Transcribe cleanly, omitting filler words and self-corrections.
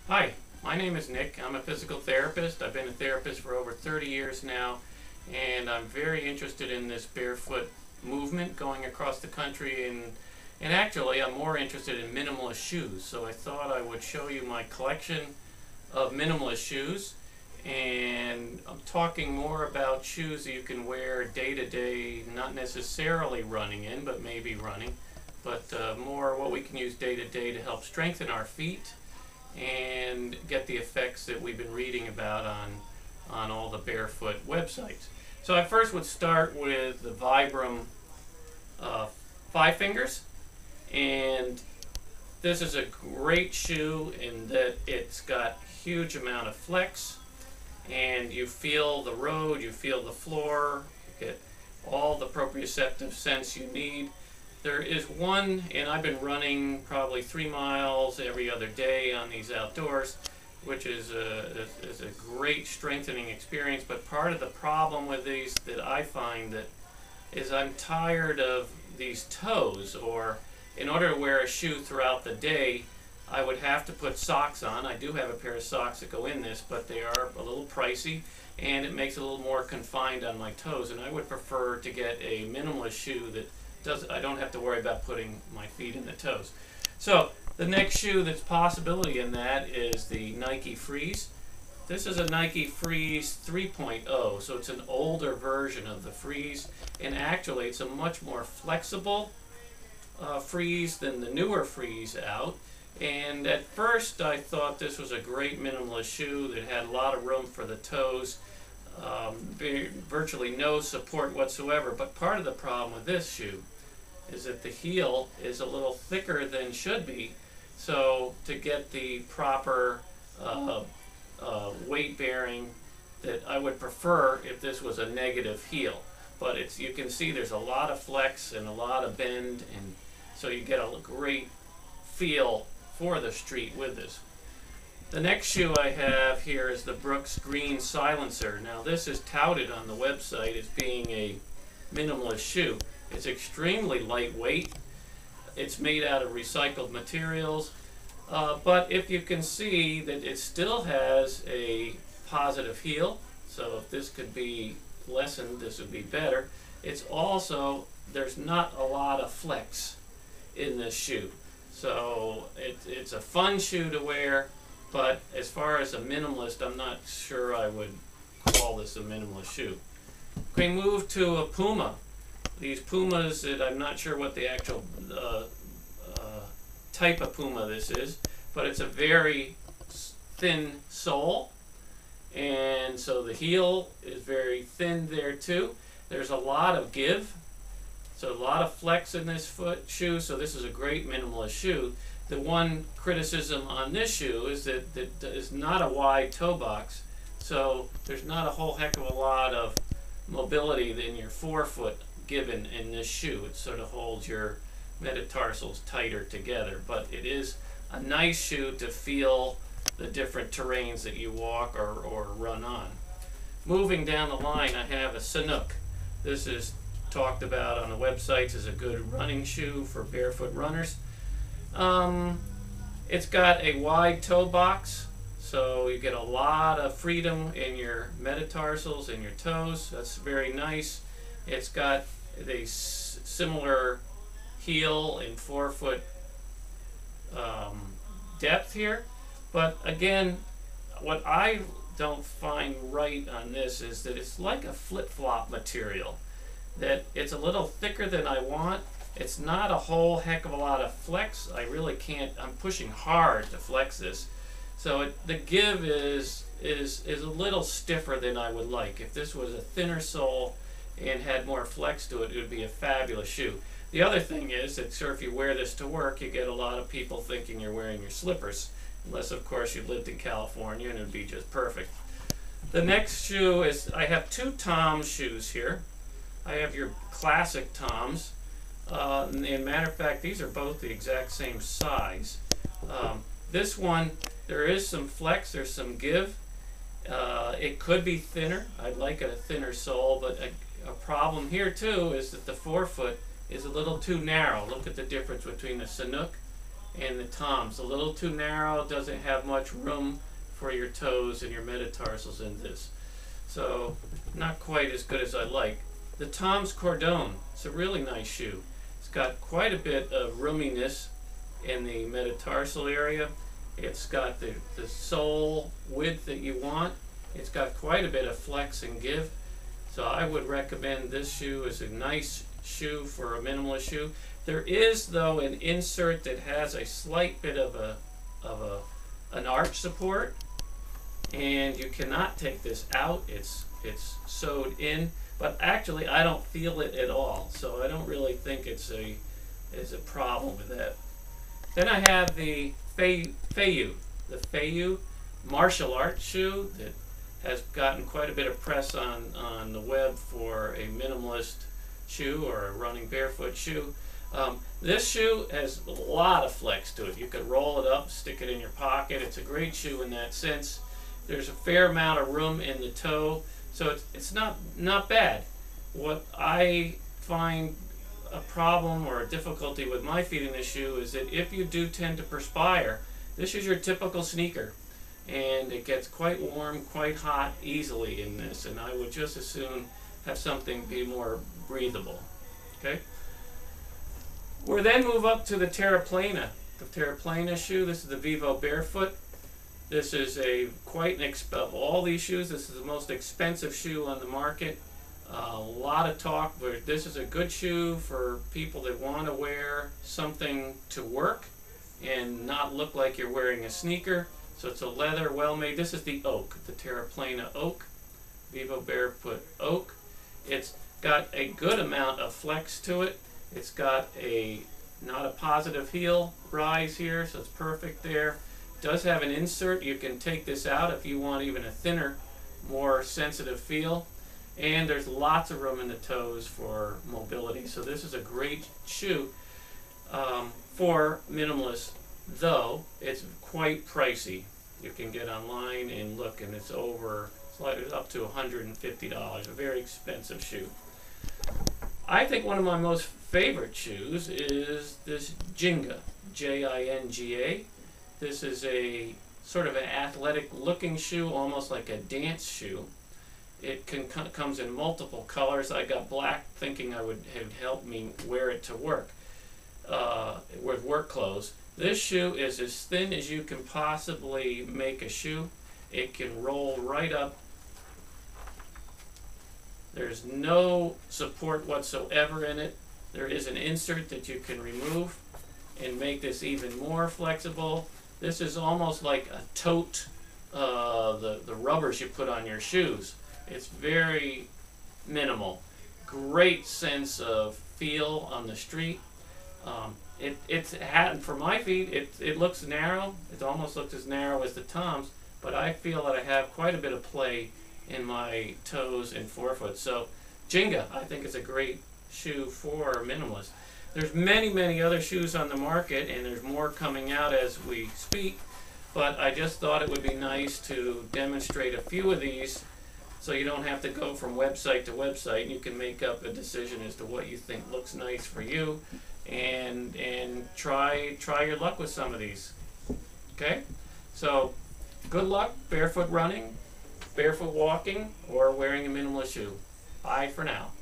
Hi, my name is Nick. I'm a physical therapist. I've been a therapist for over 30 years now, and I'm very interested in this barefoot movement going across the country, and actually I'm more interested in minimalist shoes. So I thought I would show you my collection of minimalist shoes, and I'm talking more about shoes that you can wear day to day, not necessarily running in, but maybe running, but more what we can use day to day to help strengthen our feet and get the effects that we've been reading about on all the barefoot websites. So I first would start with the Vibram Five Fingers, and this is a great shoe in that it's got huge amount of flex, and you feel the road, you feel the floor, you get all the proprioceptive sense you need. There is one, and I've been running probably 3 miles every other day on these outdoors, which is a great strengthening experience. But part of the problem with these that I find that is I'm tired of these toes, or in order to wear a shoe throughout the day, I would have to put socks on. I do have a pair of socks that go in this, but they are a little pricey, and it makes it a little more confined on my toes. And I would prefer to get a minimalist shoe that I don't have to worry about putting my feet in the toes. So the next shoe that's possibility in that is the Nike Freeze. This is a Nike Freeze 3.0, so it's an older version of the Freeze, and actually it's a much more flexible Freeze than the newer Freeze out. And at first I thought this was a great minimalist shoe that had a lot of room for the toes, virtually no support whatsoever. But part of the problem with this shoe is that the heel is a little thicker than should be, so to get the proper weight bearing that I would prefer if this was a negative heel. But it's, you can see there's a lot of flex and a lot of bend, and so you get a great feel for the street with this. The next shoe I have here is the Brooks Green Silencer. Now this is touted on the website as being a minimalist shoe. It's extremely lightweight. It's made out of recycled materials, but if you can see that it still has a positive heel, so if this could be lessened, this would be better. It's also, there's not a lot of flex in this shoe, so it's a fun shoe to wear. But as far as a minimalist, I'm not sure I would call this a minimalist shoe. We move to a Puma. These Pumas that I'm not sure what the actual type of Puma this is, but it's a very thin sole, and so the heel is very thin there too. There's a lot of give, so a lot of flex in this shoe, so this is a great minimalist shoe. The one criticism on this shoe is that it's not a wide toe box, so there's not a whole heck of a lot of mobility in your forefoot given in this shoe. It sort of holds your metatarsals tighter together, but it is a nice shoe to feel the different terrains that you walk or run on. Moving down the line, I have a Sanuk. This is talked about on the websites as a good running shoe for barefoot runners. It's got a wide toe box, so you get a lot of freedom in your metatarsals and your toes. That's very nice. It's got a similar heel and forefoot depth here, but again, what I don't find right on this is that it's like a flip-flop material, that it's a little thicker than I want. It's not a whole heck of a lot of flex. I really can't, I'm pushing hard to flex this, so the give is a little stiffer than I would like. If this was a thinner sole and had more flex to it, it would be a fabulous shoe. The other thing is that, sure, if you wear this to work, you get a lot of people thinking you're wearing your slippers, unless of course you lived in California, and it would be just perfect. The next shoe is, I have two Toms shoes here. I have your classic Toms. And matter of fact, these are both the exact same size. This one, there is some flex, there's some give. It could be thinner. I'd like a thinner sole, but a problem here too is that the forefoot is a little too narrow. Look at the difference between the Sanuk and the Toms. A little too narrow, doesn't have much room for your toes and your metatarsals in this. So not quite as good as I like. The Tom's Cordon, it's a really nice shoe. It's got quite a bit of roominess in the metatarsal area. It's got the sole width that you want. It's got quite a bit of flex and give. So I would recommend this shoe as a nice shoe for a minimalist shoe. There is, though, an insert that has a slight bit of an arch support, and you cannot take this out. It's sewed in, but actually I don't feel it at all, so I don't really think it's a problem with that. Then I have the Feiyu martial arts shoe that has gotten quite a bit of press on the web for a minimalist shoe or a running barefoot shoe. This shoe has a lot of flex to it. You could roll it up, stick it in your pocket. It's a great shoe in that sense. There's a fair amount of room in the toe, so it's not bad. What I find a problem or a difficulty with my feet in this shoe is that if you do tend to perspire, this is your typical sneaker, and it gets quite warm, quite hot easily in this, and I would just as soon have something be more breathable. Okay. We'll then move up to the Terraplana. The Terraplana shoe, this is the Vivo Barefoot. This is quite an of all these shoes, this is the most expensive shoe on the market. A lot of talk, but this is a good shoe for people that want to wear something to work and not look like you're wearing a sneaker. So it's a leather, well made. This is the Oak, the Terraplana Oak, Vivo Barefoot Oak. It's got a good amount of flex to it. It's got not a positive heel rise here, so it's perfect there. It does have an insert. You can take this out if you want even a thinner, more sensitive feel. And there's lots of room in the toes for mobility. So this is a great shoe for minimalists, though it's quite pricey. You can get online and look, and it's up to $150, a very expensive shoe. I think one of my most favorite shoes is this Jinga, Jinga. This is a sort of an athletic looking shoe, almost like a dance shoe. It comes in multiple colors. I got black thinking it would help me wear it to work with work clothes. This shoe is as thin as you can possibly make a shoe. It can roll right up. There's no support whatsoever in it. There is an insert that you can remove and make this even more flexible. This is almost like a tote, the rubbers you put on your shoes. It's very minimal. Great sense of feel on the street. For my feet, it looks narrow. It almost looks as narrow as the Toms, but I feel that I have quite a bit of play in my toes and forefoot. So Jinga, I think, is a great shoe for minimalists. There's many other shoes on the market, and there's more coming out as we speak, but I just thought it would be nice to demonstrate a few of these so you don't have to go from website to website. You can make up a decision as to what you think looks nice for you, and try your luck with some of these. Okay? So good luck barefoot running, barefoot walking, or wearing a minimalist shoe. Bye for now.